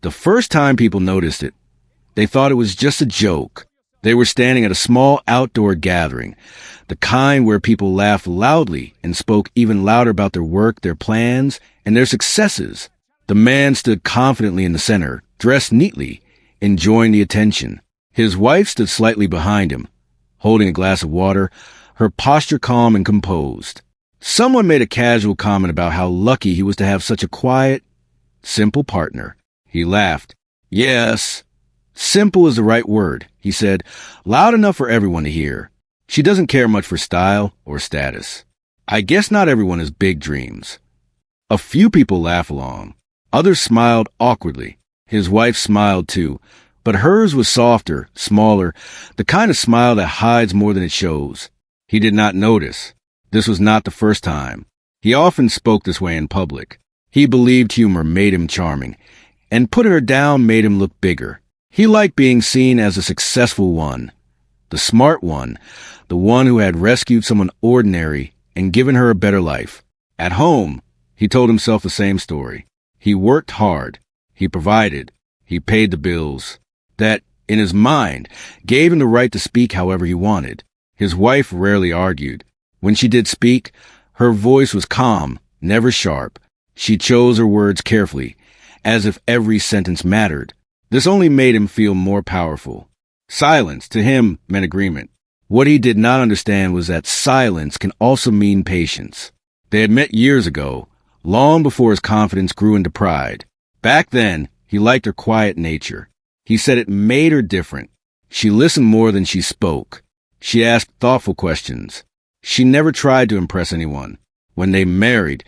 The first time people noticed it, they thought it was just a joke. They were standing at a small outdoor gathering, the kind where people laughed loudly and spoke even louder about their work, their plans, and their successes. The man stood confidently in the center, dressed neatly, enjoying the attention. His wife stood slightly behind him, holding a glass of water, her posture calm and composed. Someone made a casual comment about how lucky he was to have such a quiet, simple partner. He laughed. Yes, simple is the right word, he said, loud enough for everyone to hear. She doesn't care much for style or status. I guess not everyone has big dreams. A few people laughed along. Others smiled awkwardly. His wife smiled too, but hers was softer, smaller, the kind of smile that hides more than it shows. He did not notice. This was not the first time. He often spoke this way in public. He believed humor made him charming, and putting her down made him look bigger. He liked being seen as a successful one, the smart one, the one who had rescued someone ordinary and given her a better life. At home, he told himself the same story. He worked hard. He provided. He paid the bills. That, in his mind, gave him the right to speak however he wanted. His wife rarely argued. When she did speak, her voice was calm, never sharp. She chose her words carefully, as if every sentence mattered. This only made him feel more powerful. Silence, to him, meant agreement. What he did not understand was that silence can also mean patience. They had met years ago, long before his confidence grew into pride. Back then, he liked her quiet nature. He said it made her different. She listened more than she spoke. She asked thoughtful questions. She never tried to impress anyone. When they married,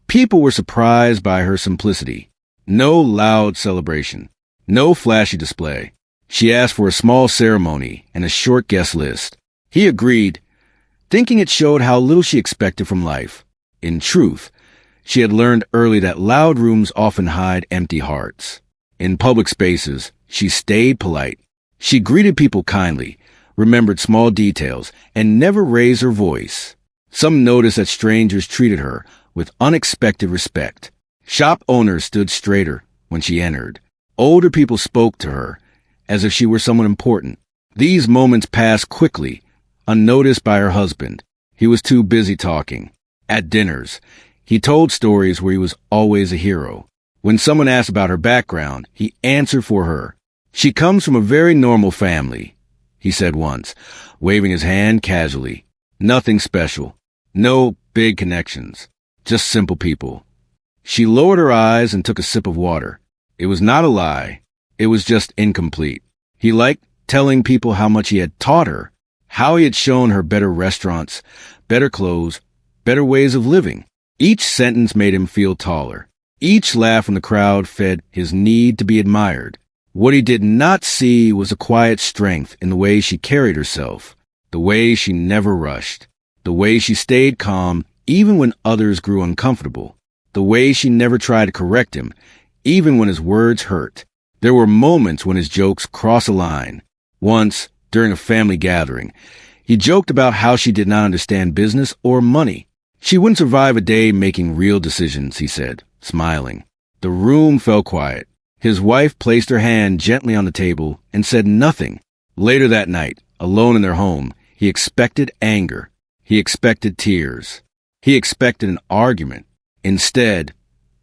people were surprised by her simplicity. No loud celebration. No flashy display. She asked for a small ceremony and a short guest list. He agreed, thinking it showed how little she expected from life. In truth, she had learned early that loud rooms often hide empty hearts. In public spaces, she stayed polite. She greeted people kindly, remembered small details, and never raised her voice. Some noticed that strangers treated her with unexpected respect. Shop owners stood straighter when she entered. Older people spoke to her as if she were someone important. These moments passed quickly, unnoticed by her husband. He was too busy talking. At dinners, he told stories where he was always a hero. When someone asked about her background, he answered for her. She comes from a very normal family, he said once, waving his hand casually. Nothing special. No big connections. Just simple people. She lowered her eyes and took a sip of water. It was not a lie. It was just incomplete. He liked telling people how much he had taught her, how he had shown her better restaurants, better clothes, better ways of living. Each sentence made him feel taller. Each laugh from the crowd fed his need to be admired. What he did not see was a quiet strength in the way she carried herself, the way she never rushed, the way she stayed calm even when others grew uncomfortable, the way she never tried to correct him, even when his words hurt. There were moments when his jokes crossed a line. Once, during a family gathering, he joked about how she did not understand business or money. She wouldn't survive a day making real decisions, he said, smiling. The room fell quiet. His wife placed her hand gently on the table and said nothing. Later that night, alone in their home, he expected anger. He expected tears. He expected an argument. Instead,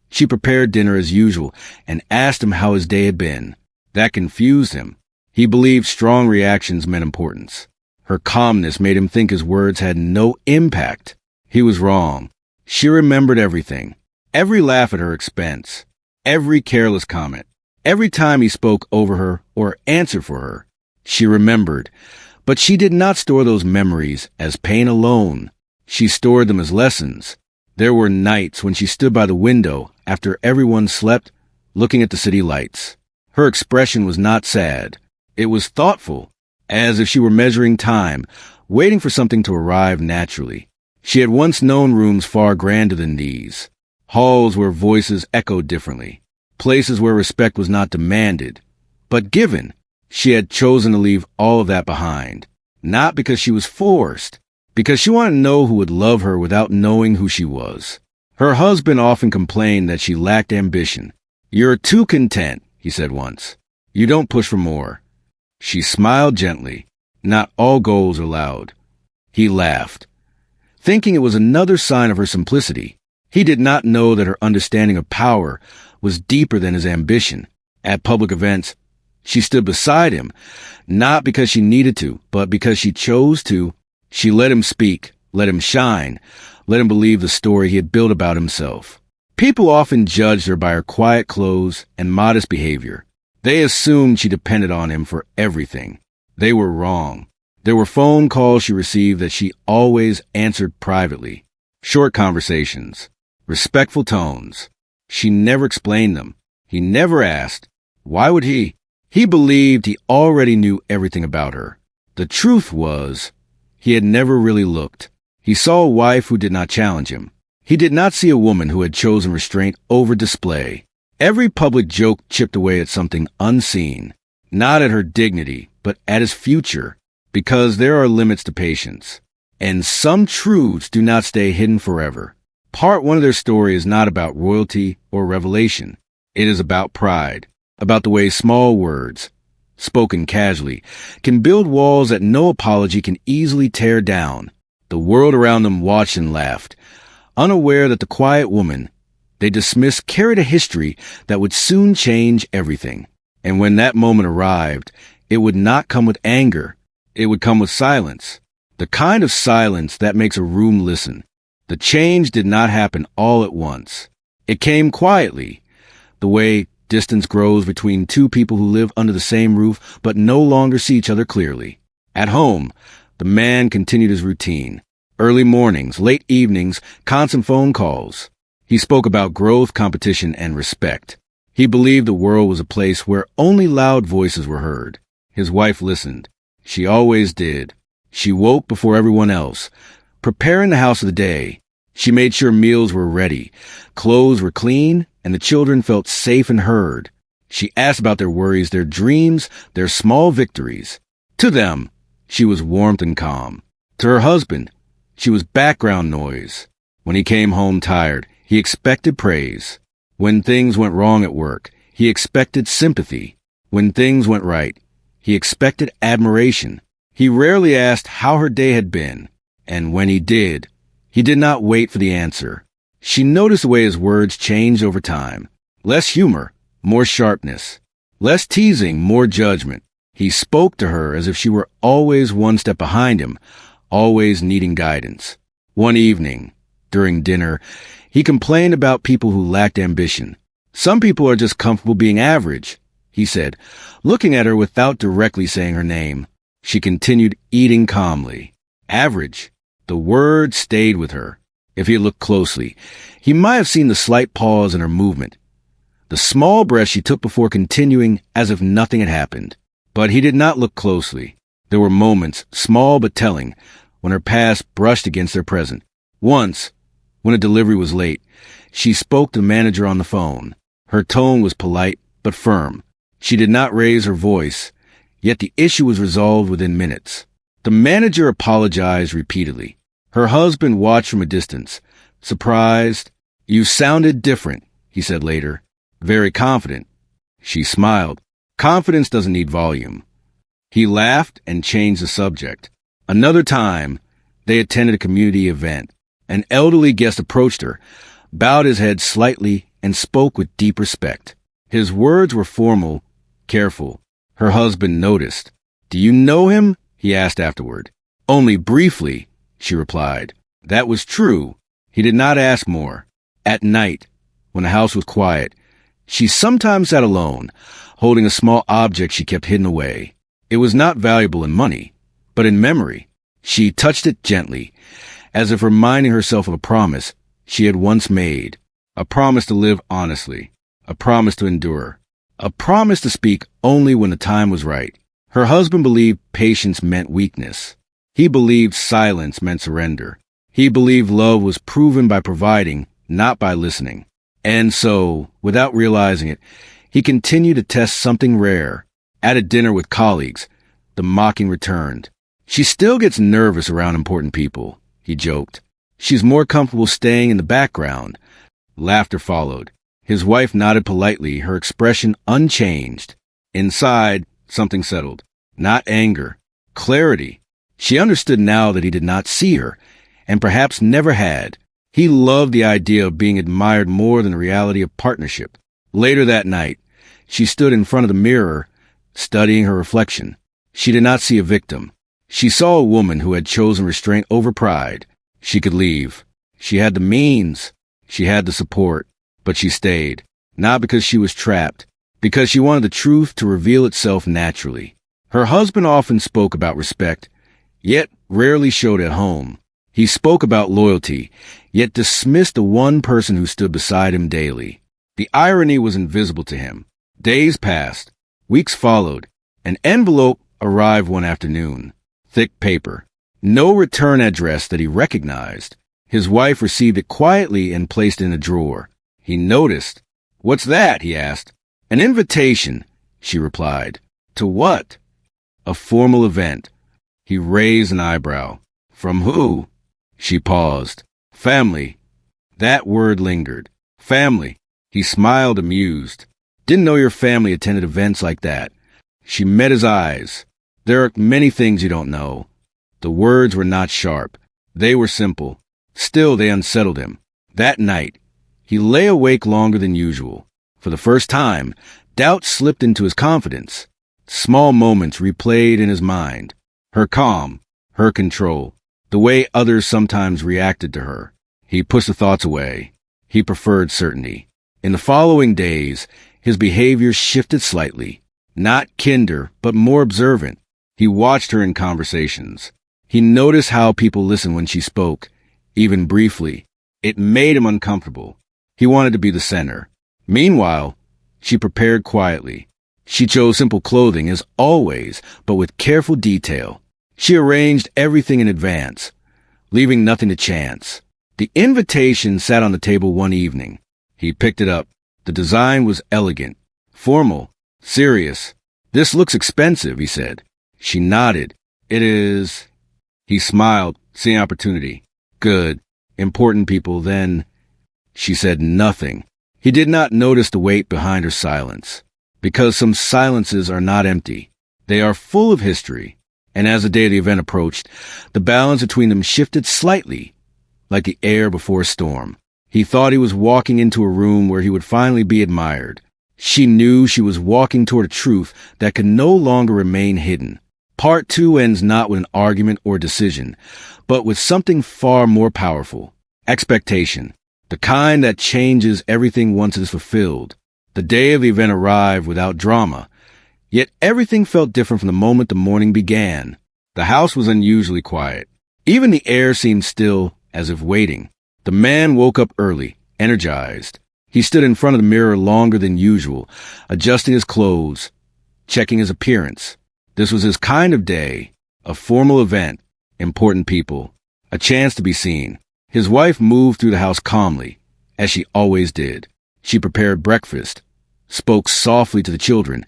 she prepared dinner as usual and asked him how his day had been. That confused him. He believed strong reactions meant importance. Her calmness made him think his words had no impact. He was wrong. She remembered everything. Every laugh at her expense. Every careless comment. Every time he spoke over her or answered for her. She remembered. But she did not store those memories as pain alone. She stored them as lessons. There were nights when she stood by the window after everyone slept, looking at the city lights. Her expression was not sad. It was thoughtful, as if she were measuring time, waiting for something to arrive naturally. She had once known rooms far grander than these. Halls where voices echoed differently. Places where respect was not demanded, but given. She had chosen to leave all of that behind. Not because she was forced, because she wanted to know who would love her without knowing who she was. Her husband often complained that she lacked ambition. "You're too content," he said once. You don't push for more. She smiled gently. Not all goals are loud. He laughed, thinking it was another sign of her simplicity. He did not know that her understanding of power was deeper than his ambition. At public events, she stood beside him, not because she needed to, but because she chose to. She let him speak, let him shine, let him believe the story he had built about himself. People often judged her by her quiet clothes and modest behavior. They assumed she depended on him for everything. They were wrong. There were phone calls she received that she always answered privately. Short conversations, respectful tones. She never explained them. He never asked. Why would he? He believed he already knew everything about her. The truth was, he had never really looked. He saw a wife who did not challenge him. He did not see a woman who had chosen restraint over display. Every public joke chipped away at something unseen, not at her dignity, but at his future, because there are limits to patience. And some truths do not stay hidden forever. Part one of their story is not about royalty or revelation. It is about pride, about the way small words, spoken casually, can build walls that no apology can easily tear down. The world around them watched and laughed, unaware that the quiet woman they dismissed carried a history that would soon change everything. And when that moment arrived, it would not come with anger. It would come with silence. The kind of silence that makes a room listen. The change did not happen all at once. It came quietly, the way distance grows between two people who live under the same roof but no longer see each other clearly. At home, the man continued his routine. Early mornings, late evenings, constant phone calls. He spoke about growth, competition, and respect. He believed the world was a place where only loud voices were heard. His wife listened. She always did. She woke before everyone else, preparing the house of the day. She made sure meals were ready, clothes were clean, and the children felt safe and heard. She asked about their worries, their dreams, their small victories. To them, she was warmth and calm. To her husband, she was background noise. When he came home tired, he expected praise. When things went wrong at work, he expected sympathy. When things went right, he expected admiration. He rarely asked how her day had been, and when he did not wait for the answer. She noticed the way his words changed over time. Less humor, more sharpness. Less teasing, more judgment. He spoke to her as if she were always one step behind him, always needing guidance. One evening, during dinner, he complained about people who lacked ambition. Some people are just comfortable being average, he said, looking at her without directly saying her name. She continued eating calmly. Average. The word stayed with her. If he had looked closely, he might have seen the slight pause in her movement, the small breath she took before continuing as if nothing had happened. But he did not look closely. There were moments, small but telling, when her past brushed against their present. Once, when a delivery was late, she spoke to the manager on the phone. Her tone was polite but firm. She did not raise her voice, yet the issue was resolved within minutes. The manager apologized repeatedly. Her husband watched from a distance, surprised. You sounded different, he said later. Very confident. She smiled. Confidence doesn't need volume. He laughed and changed the subject. Another time, they attended a community event. An elderly guest approached her, bowed his head slightly, and spoke with deep respect. His words were formal, careful. Her husband noticed. Do you know him? He asked afterward. Only briefly, she replied. That was true. He did not ask more. At night, when the house was quiet, she sometimes sat alone, holding a small object she kept hidden away. It was not valuable in money, but in memory. She touched it gently, as if reminding herself of a promise she had once made, a promise to live honestly, a promise to endure, a promise to speak only when the time was right. Her husband believed patience meant weakness. He believed silence meant surrender. He believed love was proven by providing, not by listening. And so, without realizing it, he continued to test something rare. At a dinner with colleagues, the mocking returned. She still gets nervous around important people, he joked. She's more comfortable staying in the background. Laughter followed. His wife nodded politely, her expression unchanged. Inside, something settled. Not anger. Clarity. She understood now that he did not see her, and perhaps never had. He loved the idea of being admired more than the reality of partnership. Later that night, she stood in front of the mirror, studying her reflection. She did not see a victim. She saw a woman who had chosen restraint over pride. She could leave. She had the means. She had the support. But she stayed. Not because she was trapped. Because she wanted the truth to reveal itself naturally. Her husband often spoke about respect, yet rarely showed at home. He spoke about loyalty, yet dismissed the one person who stood beside him daily. The irony was invisible to him. Days passed. Weeks followed. An envelope arrived one afternoon. Thick paper. No return address that he recognized. His wife received it quietly and placed it in a drawer. He noticed. "What's that?" he asked. "An invitation," she replied. "To what?" "A formal event." He raised an eyebrow. "From who?" She paused. "Family." That word lingered. Family. He smiled, amused. "Didn't know your family attended events like that." She met his eyes. "There are many things you don't know." The words were not sharp. They were simple. Still, they unsettled him. That night, he lay awake longer than usual. For the first time, doubt slipped into his confidence. Small moments replayed in his mind. Her calm, her control, the way others sometimes reacted to her. He pushed the thoughts away. He preferred certainty. In the following days, his behavior shifted slightly. Not kinder, but more observant. He watched her in conversations. He noticed how people listened when she spoke, even briefly. It made him uncomfortable. He wanted to be the center. Meanwhile, she prepared quietly. She chose simple clothing, as always, but with careful detail. She arranged everything in advance, leaving nothing to chance. The invitation sat on the table one evening. He picked it up. The design was elegant, formal, serious. "This looks expensive," he said. She nodded. "It is." He smiled, seeing opportunity. "Good. Important people, then." She said nothing. He did not notice the weight behind her silence. Because some silences are not empty. They are full of history. And as the day of the event approached, the balance between them shifted slightly, like the air before a storm. He thought he was walking into a room where he would finally be admired. She knew she was walking toward a truth that could no longer remain hidden. Part 2 ends not with an argument or decision, but with something far more powerful. Expectation. The kind that changes everything once it is fulfilled. The day of the event arrived without drama. Yet everything felt different from the moment the morning began. The house was unusually quiet. Even the air seemed still, as if waiting. The man woke up early, energized. He stood in front of the mirror longer than usual, adjusting his clothes, checking his appearance. This was his kind of day, a formal event, important people, a chance to be seen. His wife moved through the house calmly, as she always did. She prepared breakfast, spoke softly to the children,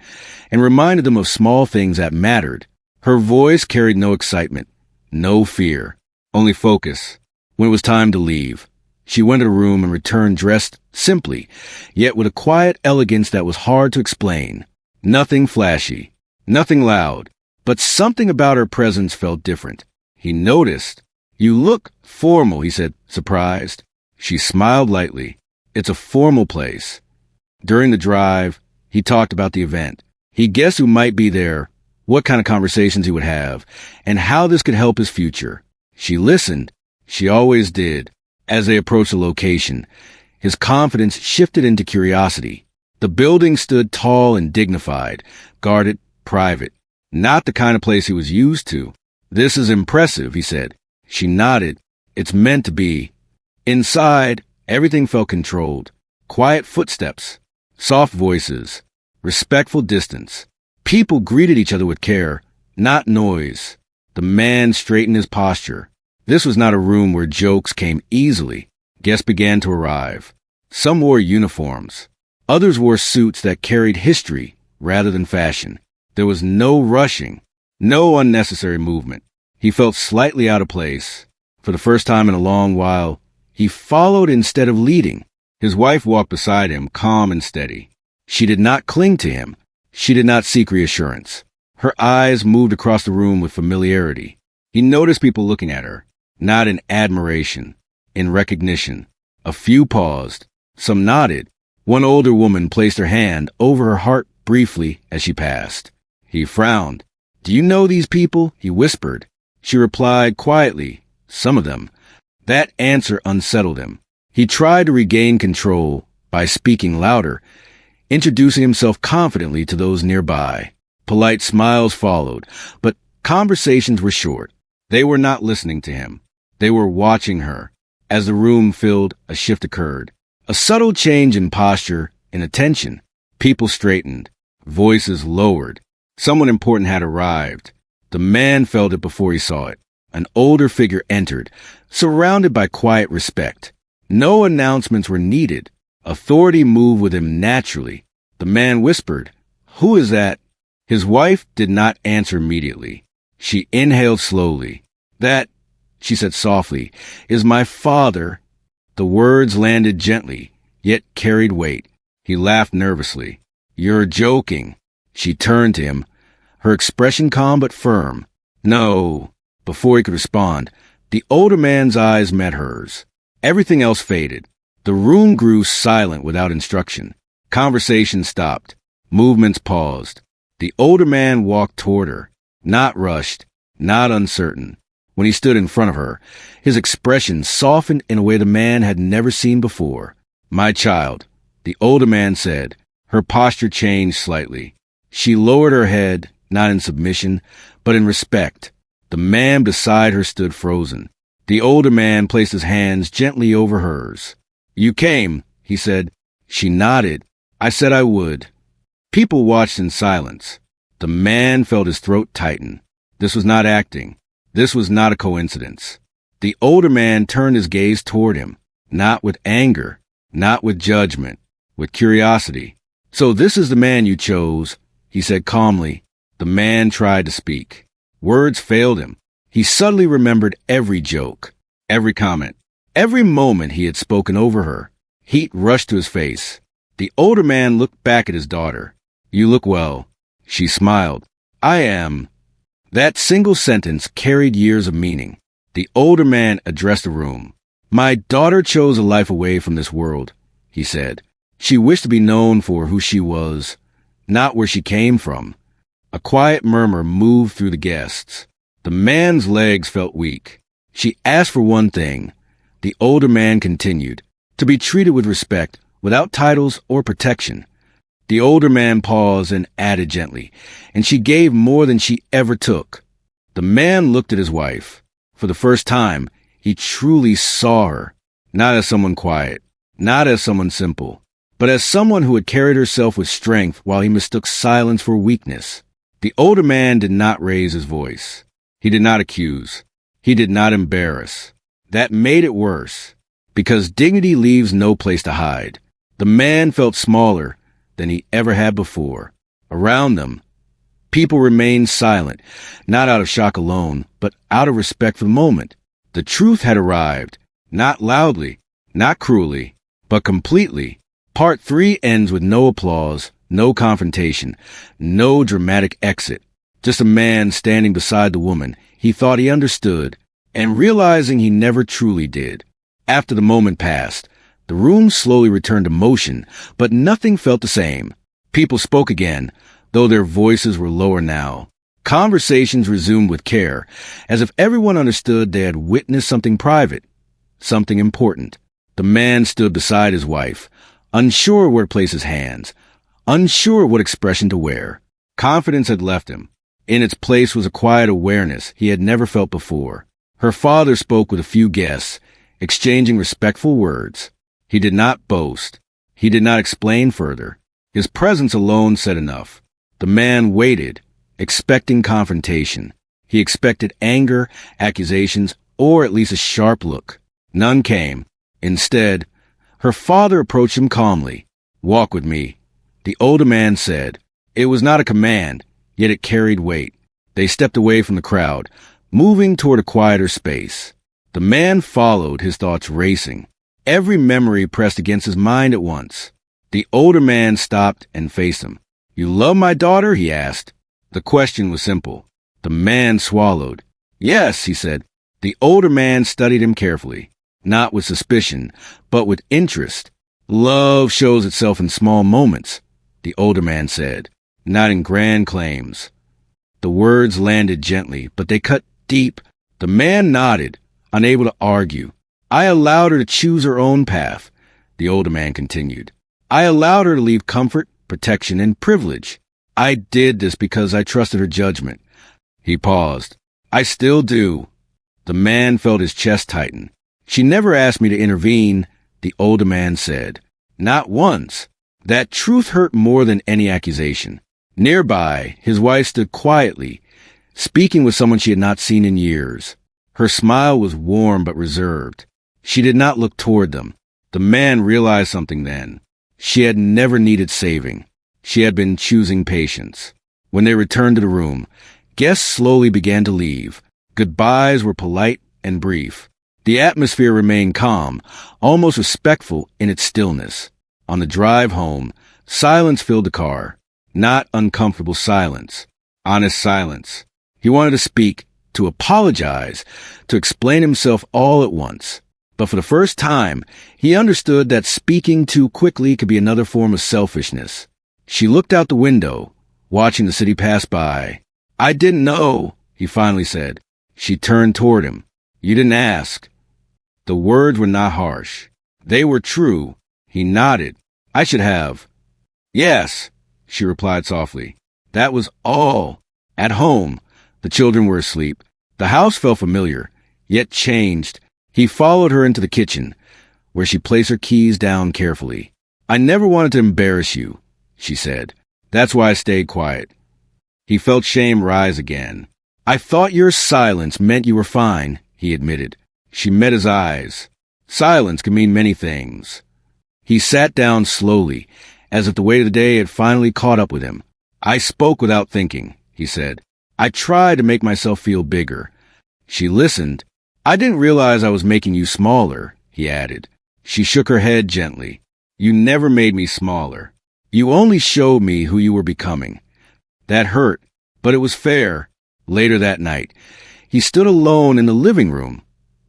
and reminded them of small things that mattered. Her voice carried no excitement, no fear, only focus. When it was time to leave, she went to the room and returned dressed simply, yet with a quiet elegance that was hard to explain. Nothing flashy. Nothing loud, but something about her presence felt different. He noticed. "You look formal," he said, surprised. She smiled lightly. "It's a formal place." During the drive, he talked about the event. He guessed who might be there, what kind of conversations he would have, and how this could help his future. She listened. She always did. As they approached the location, his confidence shifted into curiosity. The building stood tall and dignified, guarded, private. Not the kind of place he was used to. "This is impressive," he said. She nodded. "It's meant to be." Inside, everything felt controlled. Quiet footsteps, soft voices, respectful distance. People greeted each other with care, not noise. The man straightened his posture. This was not a room where jokes came easily. Guests began to arrive. Some wore uniforms. Others wore suits that carried history rather than fashion. There was no rushing, no unnecessary movement. He felt slightly out of place. For the first time in a long while, he followed instead of leading. His wife walked beside him, calm and steady. She did not cling to him. She did not seek reassurance. Her eyes moved across the room with familiarity. He noticed people looking at her, not in admiration, in recognition. A few paused. Some nodded. One older woman placed her hand over her heart briefly as she passed. He frowned. "Do you know these people?" he whispered. She replied quietly, "Some of them." That answer unsettled him. He tried to regain control by speaking louder, introducing himself confidently to those nearby. Polite smiles followed, but conversations were short. They were not listening to him. They were watching her. As the room filled, a shift occurred. A subtle change in posture, in attention. People straightened. Voices lowered. Someone important had arrived. The man felt it before he saw it. An older figure entered, surrounded by quiet respect. No announcements were needed. Authority moved with him naturally. The man whispered, "Who is that?" His wife did not answer immediately. She inhaled slowly. "That," she said softly, "is my father." The words landed gently, yet carried weight. He laughed nervously. "You're joking." She turned to him, her expression calm but firm. "No." Before he could respond, the older man's eyes met hers. Everything else faded. The room grew silent without instruction. Conversation stopped. Movements paused. The older man walked toward her, not rushed, not uncertain. When he stood in front of her, his expression softened in a way the man had never seen before. "My child," the older man said. Her posture changed slightly. She lowered her head, not in submission, but in respect. The man beside her stood frozen. The older man placed his hands gently over hers. "You came," he said. She nodded. "I said I would." People watched in silence. The man felt his throat tighten. This was not acting. This was not a coincidence. The older man turned his gaze toward him, not with anger, not with judgment, with curiosity. "So this is the man you chose," he said calmly. The man tried to speak. Words failed him. He suddenly remembered every joke, every comment, every moment he had spoken over her. Heat rushed to his face. The older man looked back at his daughter. "You look well." She smiled. "I am." That single sentence carried years of meaning. The older man addressed the room. "My daughter chose a life away from this world," he said. "She wished to be known for who she was, not where she came from." A quiet murmur moved through the guests. The man's legs felt weak. "She asked for one thing," the older man continued, "to be treated with respect, without titles or protection." The older man paused and added gently, "And she gave more than she ever took." The man looked at his wife. For the first time, he truly saw her, not as someone quiet, not as someone simple, but as someone who had carried herself with strength while he mistook silence for weakness. The older man did not raise his voice. He did not accuse. He did not embarrass. That made it worse, because dignity leaves no place to hide. The man felt smaller than he ever had before. Around them, people remained silent, not out of shock alone, but out of respect for the moment. The truth had arrived, not loudly, not cruelly, but completely. Part 3 ends with no applause, no confrontation, no dramatic exit. Just a man standing beside the woman he thought he understood, and realizing he never truly did. After the moment passed, the room slowly returned to motion, but nothing felt the same. People spoke again, though their voices were lower now. Conversations resumed with care, as if everyone understood they had witnessed something private, something important. The man stood beside his wife, unsure where to place his hands, unsure what expression to wear. Confidence had left him. In its place was a quiet awareness he had never felt before. Her father spoke with a few guests, exchanging respectful words. He did not boast. He did not explain further. His presence alone said enough. The man waited, expecting confrontation. He expected anger, accusations, or at least a sharp look. None came. Instead, her father approached him calmly. "Walk with me," the older man said. It was not a command, yet it carried weight. They stepped away from the crowd, moving toward a quieter space. The man followed, his thoughts racing. Every memory pressed against his mind at once. The older man stopped and faced him. "You love my daughter?" he asked. The question was simple. The man swallowed. "Yes," he said. The older man studied him carefully, not with suspicion, but with interest. "Love shows itself in small moments," the older man said, "not in grand claims." The words landed gently, but they cut deep. The man nodded, unable to argue. "I allowed her to choose her own path," the older man continued. "I allowed her to leave comfort, protection, and privilege. I did this because I trusted her judgment." He paused. "I still do." The man felt his chest tighten. "She never asked me to intervene," the older man said. "Not once." That truth hurt more than any accusation. Nearby, his wife stood quietly, speaking with someone she had not seen in years. Her smile was warm but reserved. She did not look toward them. The man realized something then. She had never needed saving. She had been choosing patience. When they returned to the room, guests slowly began to leave. Goodbyes were polite and brief. The atmosphere remained calm, almost respectful in its stillness. On the drive home, silence filled the car. Not uncomfortable silence. Honest silence. He wanted to speak, to apologize, to explain himself all at once. But for the first time, he understood that speaking too quickly could be another form of selfishness. She looked out the window, watching the city pass by. "I didn't know," he finally said. She turned toward him. "You didn't ask." The words were not harsh. They were true. He nodded. "I should have." "Yes," she replied softly. That was all. At home, the children were asleep. The house felt familiar, yet changed. He followed her into the kitchen, where she placed her keys down carefully. "I never wanted to embarrass you," she said. "That's why I stayed quiet." He felt shame rise again. "I thought your silence meant you were fine," he admitted. She met his eyes. Silence can mean many things. He sat down slowly, as if the weight of the day had finally caught up with him. "I spoke without thinking," he said. "I tried to make myself feel bigger." She listened. "I didn't realize I was making you smaller," he added. She shook her head gently. "You never made me smaller. You only showed me who you were becoming." That hurt, but it was fair. Later that night, he stood alone in the living room,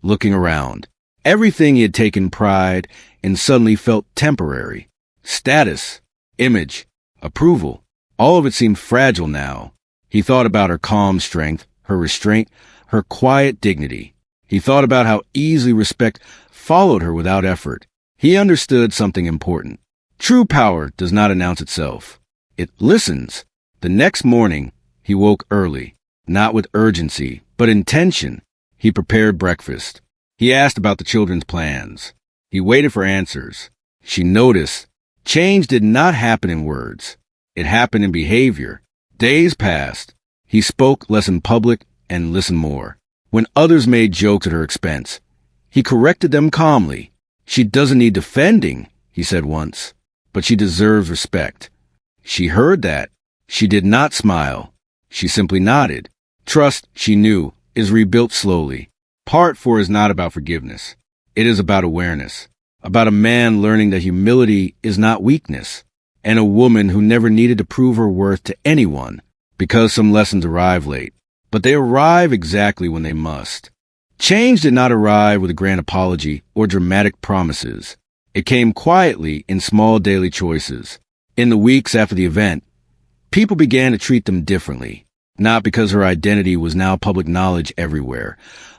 looking around. Everything he had taken pride in suddenly felt temporary. Status, image, approval, all of it seemed fragile now. He thought about her calm strength, her restraint, her quiet dignity. He thought about how easily respect followed her without effort. He understood something important. True power does not announce itself. It listens. The next morning, he woke early, not with urgency, but intention. He prepared breakfast. He asked about the children's plans. He waited for answers. She noticed. Change did not happen in words. It happened in behavior. Days passed. He spoke less in public and listened more. When others made jokes at her expense, he corrected them calmly. "She doesn't need defending," he said once, "but she deserves respect." She heard that. She did not smile. She simply nodded. Trust, she knew, is rebuilt slowly. Part 4 is not about forgiveness. It is about awareness, about a man learning that humility is not weakness, and a woman who never needed to prove her worth to anyone, because some lessons arrive late. But they arrive exactly when they must. Change did not arrive with a grand apology or dramatic promises. It came quietly in small daily choices. In the weeks after the event, people began to treat them differently, not because her identity was now public knowledge everywhere,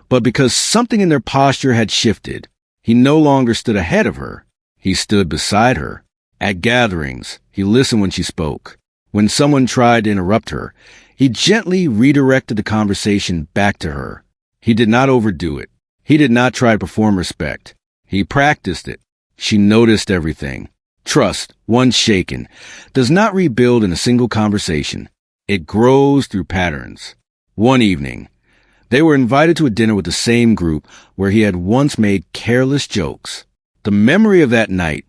but because something in their posture had shifted. He no longer stood ahead of her. He stood beside her. At gatherings, he listened when she spoke. When someone tried to interrupt her, he gently redirected the conversation back to her. He did not overdo it. He did not try to perform respect. He practiced it. She noticed everything. Trust, once shaken, does not rebuild in a single conversation. It grows through patterns. One evening, they were invited to a dinner with the same group where he had once made careless jokes. The memory of that night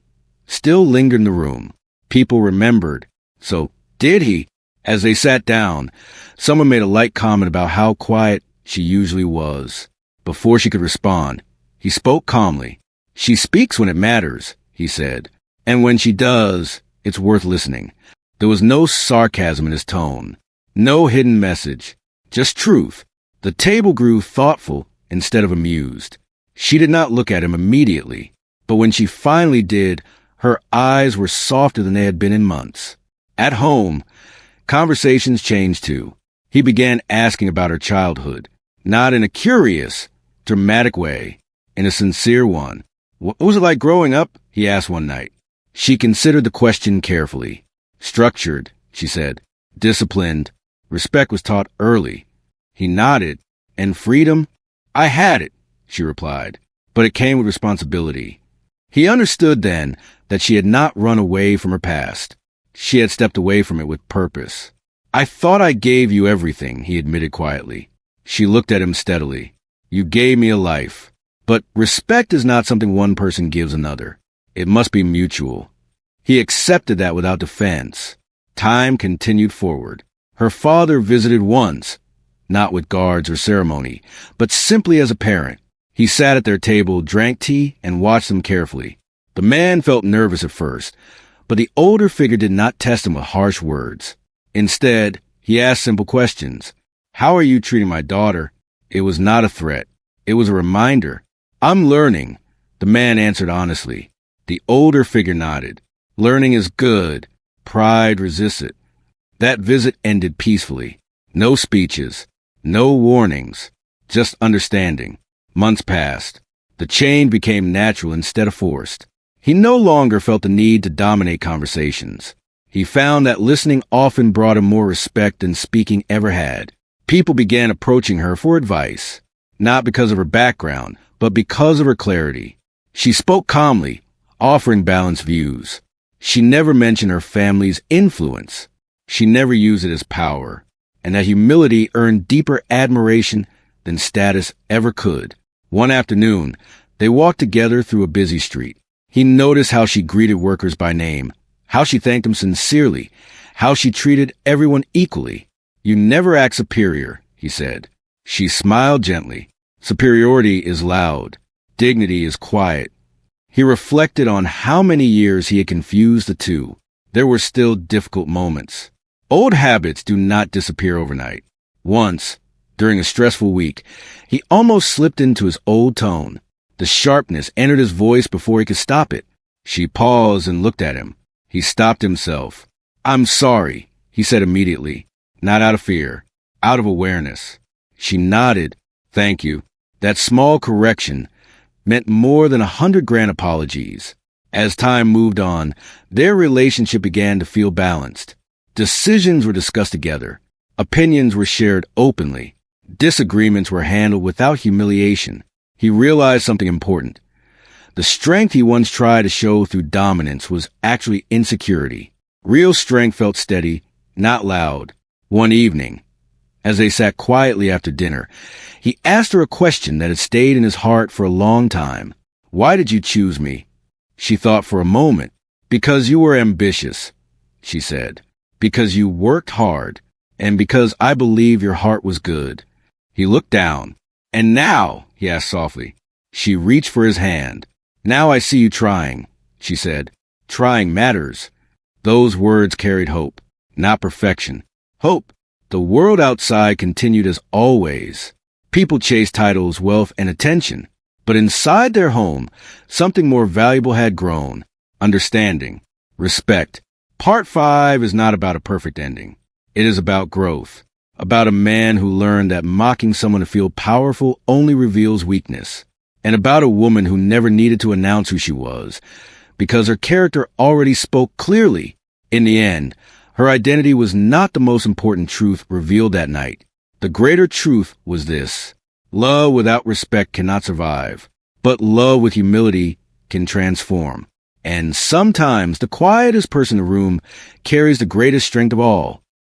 still lingered in the room. People remembered. So, did he? As they sat down, someone made a light comment about how quiet she usually was. Before she could respond, he spoke calmly. She speaks when it matters, he said. And when she does, it's worth listening. There was no sarcasm in his tone, no hidden message, just truth. The table grew thoughtful instead of amused. She did not look at him immediately, but when she finally did, her eyes were softer than they had been in months. At home, conversations changed too. He began asking about her childhood, not in a curious, dramatic way, in a sincere one. What was it like growing up? He asked one night. She considered the question carefully. Structured, she said. Disciplined. Respect was taught early. He nodded. And freedom? I had it, she replied, but it came with responsibility. He understood then that she had not run away from her past. She had stepped away from it with purpose. I thought I gave you everything, he admitted quietly. She looked at him steadily. You gave me a life. But respect is not something one person gives another. It must be mutual. He accepted that without defense. Time continued forward. Her father visited once, not with guards or ceremony, but simply as a parent. He sat at their table, drank tea, and watched them carefully. The man felt nervous at first, but the older figure did not test him with harsh words. Instead, he asked simple questions. How are you treating my daughter? It was not a threat. It was a reminder. I'm learning, the man answered honestly. The older figure nodded. Learning is good. Pride resists it. That visit ended peacefully. No speeches. No warnings. Just understanding. Months passed. The change became natural instead of forced. He no longer felt the need to dominate conversations. He found that listening often brought him more respect than speaking ever had. People began approaching her for advice, not because of her background, but because of her clarity. She spoke calmly, offering balanced views. She never mentioned her family's influence. She never used it as power, and that humility earned deeper admiration than status ever could. One afternoon, they walked together through a busy street. He noticed how she greeted workers by name, how she thanked them sincerely, how she treated everyone equally. You never act superior, he said. She smiled gently. Superiority is loud. Dignity is quiet. He reflected on how many years he had confused the two. There were still difficult moments. Old habits do not disappear overnight. Once, during a stressful week, he almost slipped into his old tone. The sharpness entered his voice before he could stop it. She paused and looked at him. He stopped himself. I'm sorry, he said immediately, not out of fear, out of awareness. She nodded. Thank you. That small correction meant more than 100 grand apologies. As time moved on, their relationship began to feel balanced. Decisions were discussed together. Opinions were shared openly. Disagreements were handled without humiliation. He realized something important. The strength he once tried to show through dominance was actually insecurity. Real strength felt steady, not loud. One evening, as they sat quietly after dinner, he asked her a question that had stayed in his heart for a long time. Why did you choose me? She thought for a moment. Because you were ambitious, she said. Because you worked hard, and because I believe your heart was good. He looked down. And now, he asked softly. She reached for his hand. Now I see you trying, she said. Trying matters. Those words carried hope, not perfection. Hope. The world outside continued as always. People chased titles, wealth, and attention. But inside their home, something more valuable had grown. Understanding. Respect. Part 5 is not about a perfect ending. It is about growth. About a man who learned that mocking someone to feel powerful only reveals weakness. And about a woman who never needed to announce who she was, because her character already spoke clearly. In the end, her identity was not the most important truth revealed that night. The greater truth was this: love without respect cannot survive, but love with humility can transform. And sometimes the quietest person in the room carries the greatest strength of all.